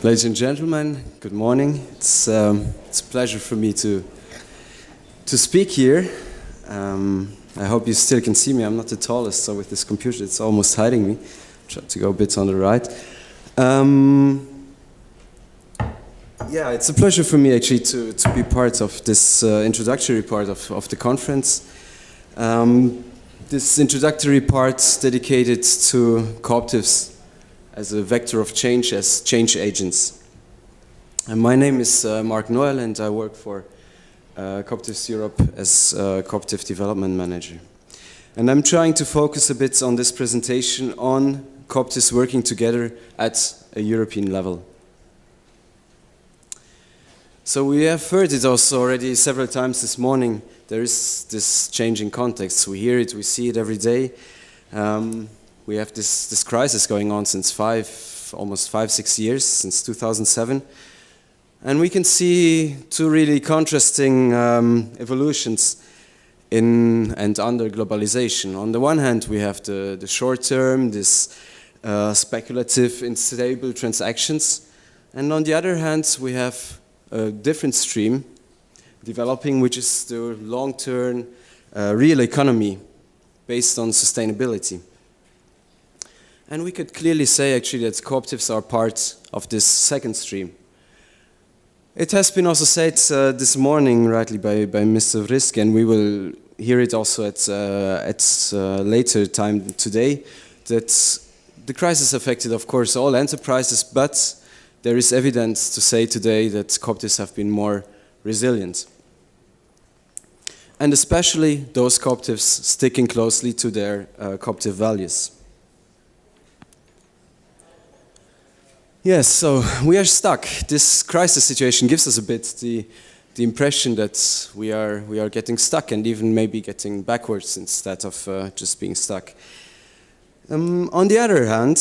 Ladies and gentlemen, good morning. It's a pleasure for me to speak here. I hope you still can see me. I'm not the tallest, so with this computer it's almost hiding me. Try to go a bit on the right. Yeah, it's a pleasure for me actually to be part of this introductory part of the conference. This introductory part dedicated to cooperatives as a vector of change, as change agents. And my name is Marc Noel, and I work for Cooperatives Europe as Cooperative Development Manager. And I'm trying to focus a bit on this presentation on cooperatives working together at a European level. So we have heard it also already several times this morning. There is this changing context. We hear it, we see it every day. We have this crisis going on since almost 5-6 years, since 2007. And we can see two really contrasting evolutions in and under globalization. On the one hand, we have the short term, this speculative, unstable transactions. And on the other hand, we have a different stream developing, which is the long-term real economy based on sustainability. And we could clearly say actually that cooperatives are part of this second stream. It has been also said this morning rightly by Mr. Vrisk, and we will hear it also at later time today, that the crisis affected of course all enterprises, but there is evidence to say today that cooperatives have been more resilient. And especially those cooperatives sticking closely to their cooperative values. Yes, so we are stuck. This crisis situation gives us a bit the impression that we are getting stuck and even maybe getting backwards instead of just being stuck. On the other hand,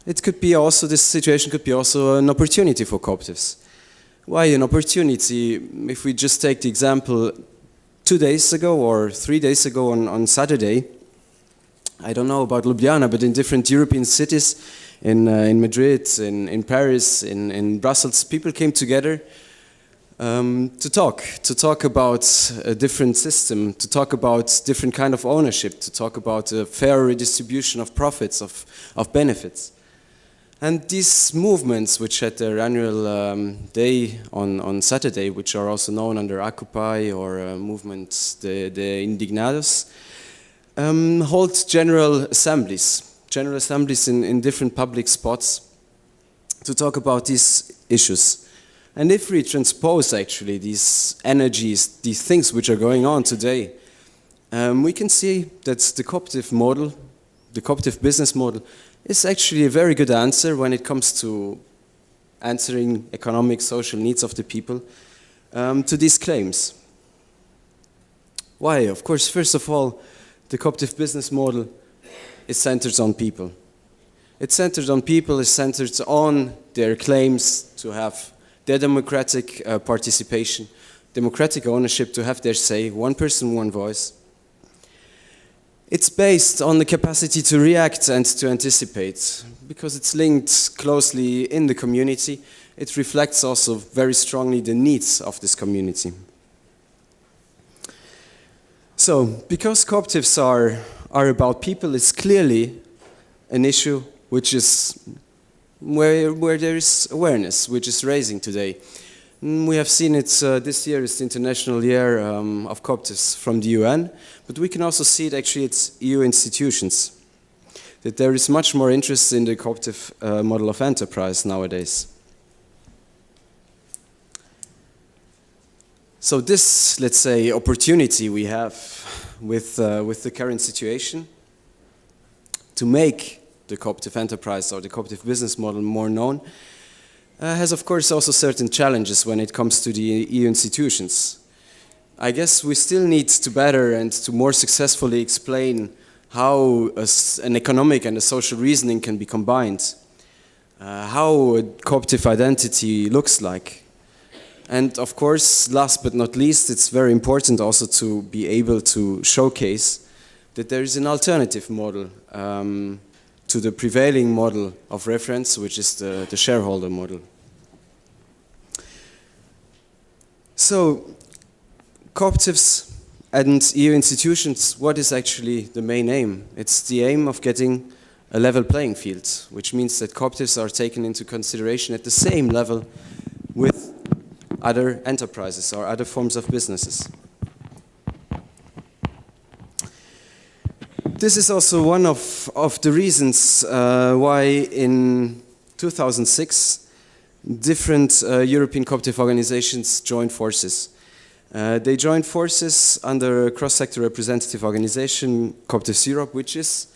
this situation could be also an opportunity for cooperatives. Why an opportunity? If we just take the example 2 days ago or 3 days ago on Saturday, I don't know about Ljubljana, but in different European cities, in Madrid, in Paris, in Brussels, people came together to talk about a different system, to talk about different kind of ownership, to talk about a fair redistribution of profits, of benefits. And these movements, which had their annual day on Saturday, which are also known under Occupy or movement de Indignados, hold general assemblies in different public spots to talk about these issues. And if we transpose actually these energies, these things which are going on today, we can see that the cooperative model, the cooperative business model, is actually a very good answer when it comes to answering economic, social needs of the people to these claims. Why? Of course, first of all, the cooperative business model is centered on people. It's centered on people, it's centered on their claims to have their democratic participation, democratic ownership, to have their say, one person, one voice. It's based on the capacity to react and to anticipate, because it's linked closely in the community. It reflects also very strongly the needs of this community. So, because cooperatives are about people, it's clearly an issue which is where there is awareness, which is raising today. We have seen it this year is the International Year of Cooperatives from the UN, but we can also see it actually at EU institutions, that there is much more interest in the cooperative model of enterprise nowadays. So this, let's say, opportunity we have with the current situation to make the cooperative enterprise or the cooperative business model more known has of course also certain challenges when it comes to the EU institutions. I guess we still need to better and to more successfully explain how an economic and a social reasoning can be combined, how a cooperative identity looks like. And of course, last but not least, it's very important also to be able to showcase that there is an alternative model to the prevailing model of reference, which is the shareholder model. So, cooperatives and EU institutions, what is actually the main aim? It's the aim of getting a level playing field, which means that cooperatives are taken into consideration at the same level with other enterprises or other forms of businesses. This is also one of the reasons why in 2006 different European cooperative organizations joined forces. They joined forces under a cross-sector representative organization, Coop2012 Europe, which is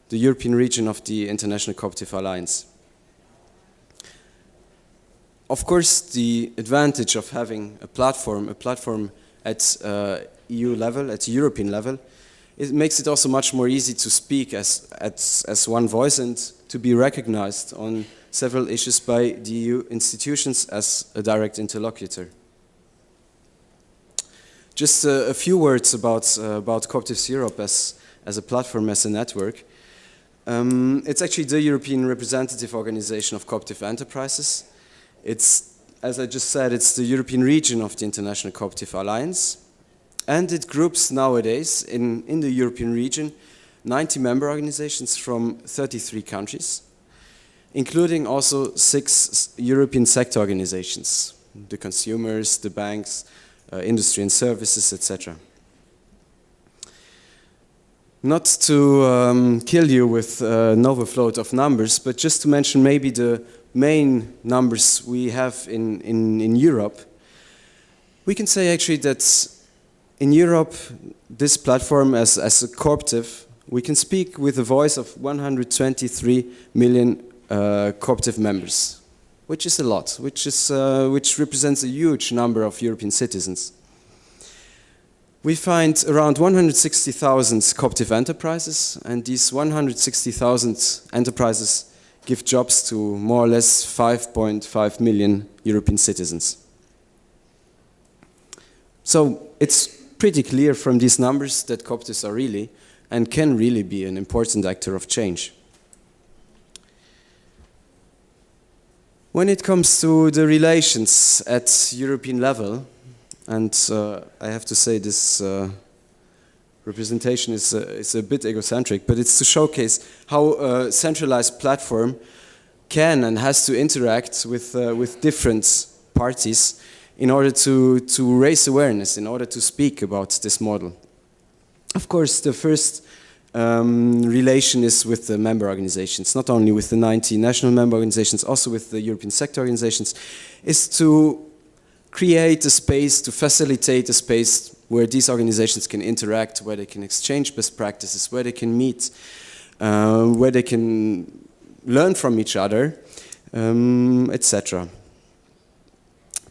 the European region of the International Cooperative Alliance. Of course, the advantage of having a platform at EU level, at European level, it makes it also much more easy to speak as one voice and to be recognized on several issues by the EU institutions as a direct interlocutor. Just a few words about Coop2012 Europe as a platform, as a network. It's actually the European representative organization of cooperative enterprises. It's, as I just said, it's the European region of the International Cooperative Alliance. And it groups nowadays, in the European region, 90 member organizations from 33 countries, including also 6 European sector organizations, the consumers, the banks, industry and services, etc. Not to kill you with an overflow of numbers, but just to mention maybe the main numbers we have in Europe, we can say actually that in Europe, this platform as a cooperative, we can speak with a voice of 123 million cooperative members, which is a lot, which represents a huge number of European citizens. We find around 160,000 cooperative enterprises, and these 160,000 enterprises give jobs to more or less 5.5 million European citizens. So it's pretty clear from these numbers that cooperatives are really and can really be an important actor of change. When it comes to the relations at European level, and I have to say this representation is a bit egocentric, but it's to showcase how a centralized platform can and has to interact with different parties in order to raise awareness, in order to speak about this model. Of course, the first relation is with the member organizations, not only with the 90 national member organizations, also with the European sector organizations, is to create a space, to facilitate a space where these organizations can interact, where they can exchange best practices, where they can meet, where they can learn from each other, etc.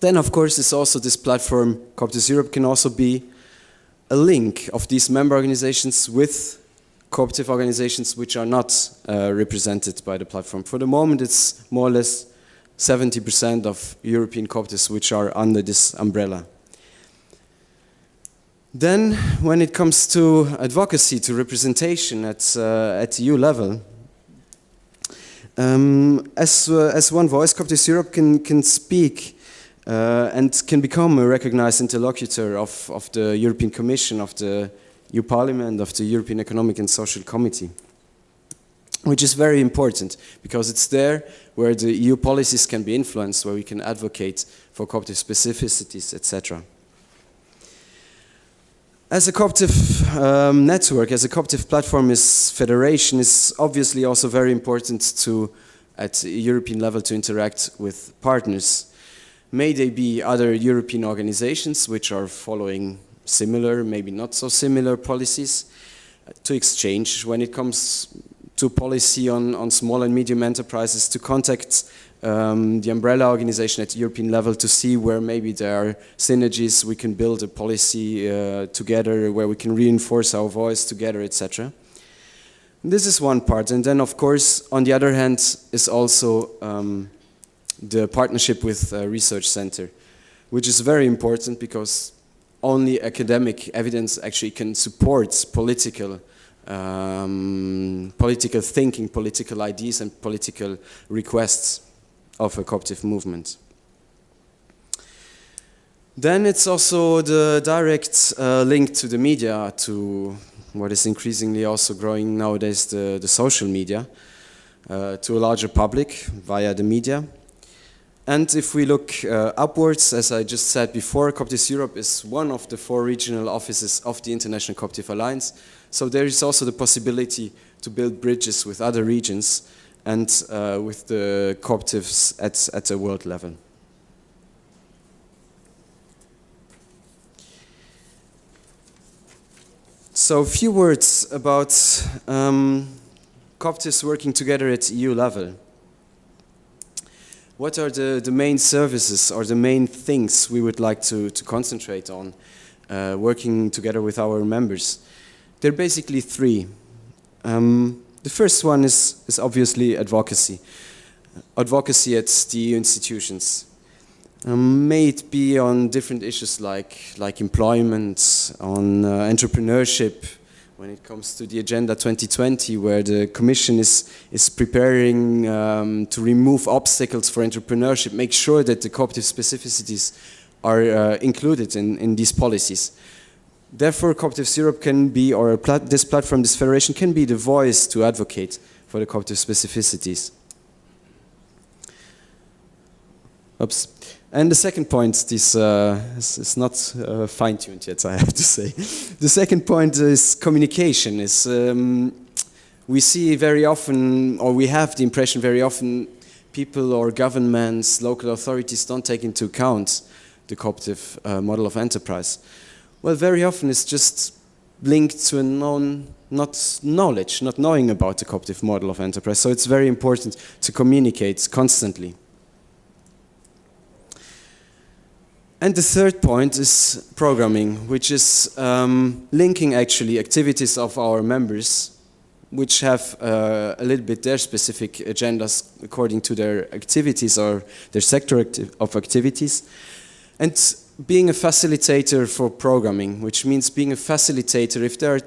Then, of course, it's also this platform, Coop2012 Europe, can also be a link of these member organizations with cooperative organizations which are not represented by the platform. For the moment, it's more or less 70% of European cooperatives which are under this umbrella. Then, when it comes to advocacy, to representation at EU level, as one voice, Coop2012 Europe can speak and can become a recognized interlocutor of the European Commission, of the EU Parliament, of the European Economic and Social Committee, which is very important because it's there where the EU policies can be influenced, where we can advocate for cooperative specificities, etc. As a cooperative network, as a cooperative platform, federation is obviously also very important at European level to interact with partners. May they be other European organizations which are following similar, maybe not so similar policies, to exchange when it comes to policy on small and medium enterprises, to contact the umbrella organization at European level to see where maybe there are synergies, we can build a policy together, where we can reinforce our voice together, etc. This is one part. And then, of course, on the other hand, is also the partnership with a research center, which is very important because only academic evidence actually can support political thinking, political ideas and political requests of a cooperative movement. Then it's also the direct link to the media, to what is increasingly also growing nowadays, the social media, to a larger public via the media. And if we look upwards, as I just said before, Coop2012 Europe is one of the 4 regional offices of the International Cooperative Alliance. So there is also the possibility to build bridges with other regions and with the cooperatives at a world level. So a few words about cooperatives working together at EU level. What are the main services or the main things we would like to concentrate on working together with our members? There are basically 3. The first one is obviously advocacy. Advocacy at the EU institutions. May it be on different issues like employment, on entrepreneurship, when it comes to the Agenda 2020, where the Commission is preparing to remove obstacles for entrepreneurship, make sure that the cooperative specificities are included in these policies. Therefore, Coop2012 Europe can be, or this platform, this federation, can be the voice to advocate for the cooperative specificities. Oops. And the second point, this is not fine-tuned yet, I have to say. The second point is communication. We see very often, or we have the impression very often, people or governments, local authorities don't take into account the cooperative model of enterprise. Well, very often it's just linked to not knowing about the cooperative model of enterprise. So it's very important to communicate constantly. And the third point is programming, which is linking actually activities of our members, which have a little bit their specific agendas according to their activities or their sector of activities, and being a facilitator for programming, which means being a facilitator. If there are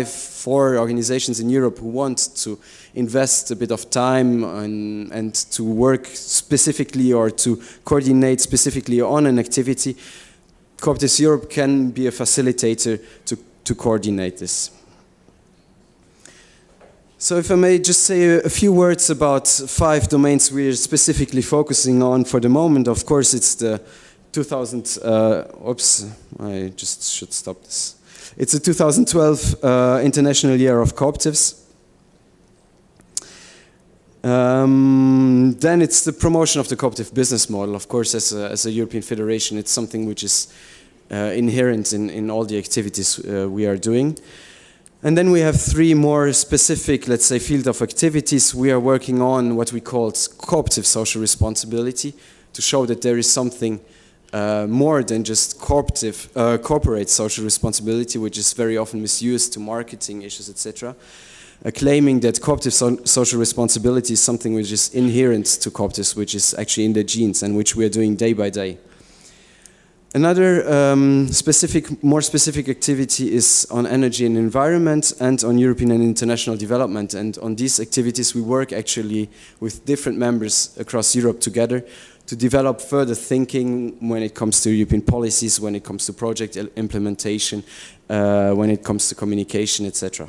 4 organizations in Europe who want to invest a bit of time and to work specifically or to coordinate specifically on an activity, Coop2012 Europe can be a facilitator to coordinate this. So if I may just say a few words about 5 domains we're specifically focusing on for the moment. Of course, it's the 2000, oops, I just should stop this. It's the 2012 International Year of Cooperatives. Then it's the promotion of the cooperative business model. Of course, as a European federation, it's something which is inherent in all the activities we are doing. And then we have 3 more specific, let's say, field of activities. We are working on what we call cooperative social responsibility, to show that there is something more than just corporate social responsibility, which is very often misused to marketing issues, etc. Claiming that cooperative social responsibility is something which is inherent to cooperatives, which is actually in their genes and which we are doing day by day. Another more specific activity is on energy and environment and on European and international development. And on these activities we work actually with different members across Europe together to develop further thinking when it comes to European policies, when it comes to project implementation, when it comes to communication, etc.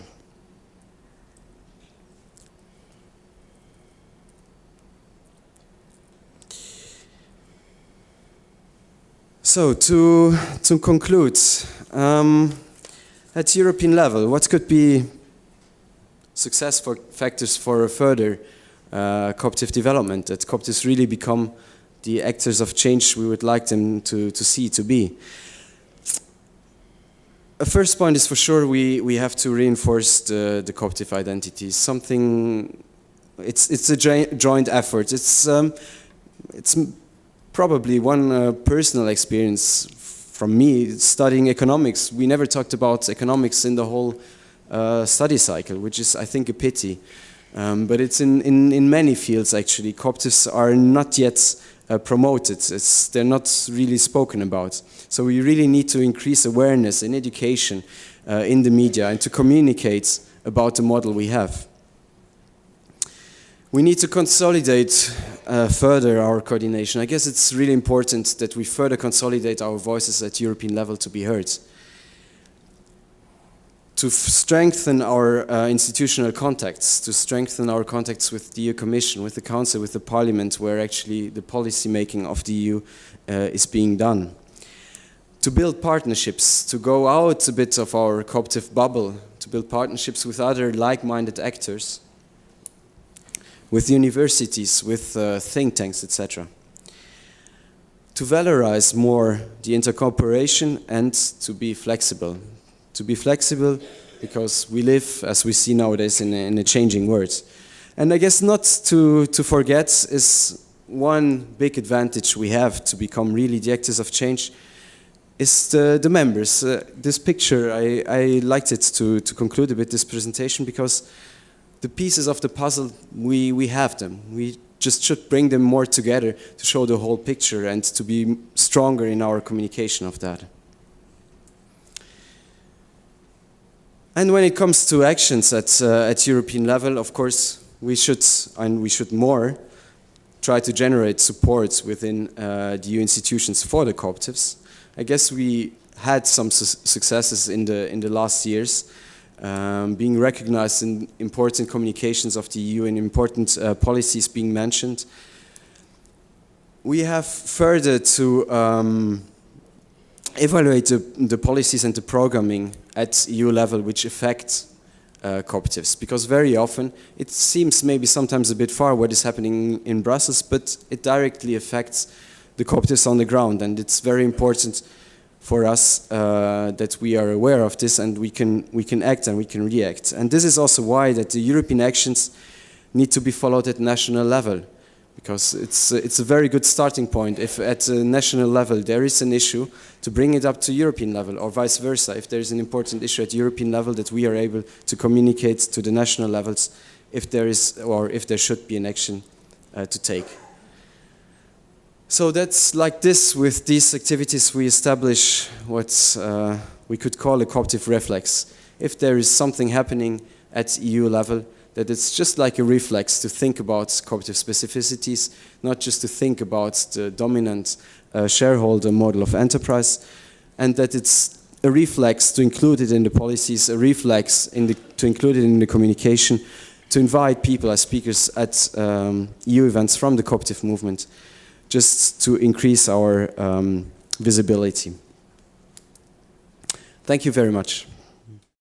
So, to conclude, at European level, what could be success factors for a further cooperative development, that cooperatives really become the actors of change we would like them to be? A first point is for sure we have to reinforce the cooperative identity. It's a joint effort. It's probably one personal experience from me studying economics. We never talked about economics in the whole study cycle, which is, I think, a pity. But it's in many fields actually. Cooperatives are not yet promoted. They're not really spoken about. So we really need to increase awareness in education, in the media, and to communicate about the model we have. We need to consolidate further our coordination. I guess it's really important that we further consolidate our voices at European level to be heard. To strengthen our institutional contacts, to strengthen our contacts with the EU Commission, with the Council, with the Parliament, where actually the policy making of the EU is being done. To build partnerships, to go out a bit of our cooperative bubble, to build partnerships with other like-minded actors, with universities, with think tanks, etc. To valorize more the intercooperation and to be flexible. To be flexible because we live, as we see nowadays, in a changing world. And I guess not to forget is one big advantage we have to become really the actors of change is the members. This picture, I liked it to conclude a bit this presentation because the pieces of the puzzle, we have them. We just should bring them more together to show the whole picture and to be stronger in our communication of that. And when it comes to actions at European level, of course, we should more try to generate support within the EU institutions for the cooperatives. I guess we had some successes in the last years, being recognized in important communications of the EU and important policies being mentioned. We have further to evaluate the policies and the programming at EU level which affect cooperatives, because very often it seems maybe sometimes a bit far what is happening in Brussels, but it directly affects the cooperatives on the ground, and it's very important for us that we are aware of this and we can act and we can react. And this is also why that the European actions need to be followed at national level, because it's a very good starting point if at a national level there is an issue to bring it up to European level, or vice versa, if there is an important issue at European level that we are able to communicate to the national levels if there is or if there should be an action to take. So that's like this. With these activities we establish what we could call a cooperative reflex. If there is something happening at EU level, that it's just like a reflex to think about cooperative specificities, not just to think about the dominant shareholder model of enterprise, and that it's a reflex to include it in the policies, a reflex to include it in the communication, to invite people as speakers at EU events from the cooperative movement, just to increase our visibility. Thank you very much.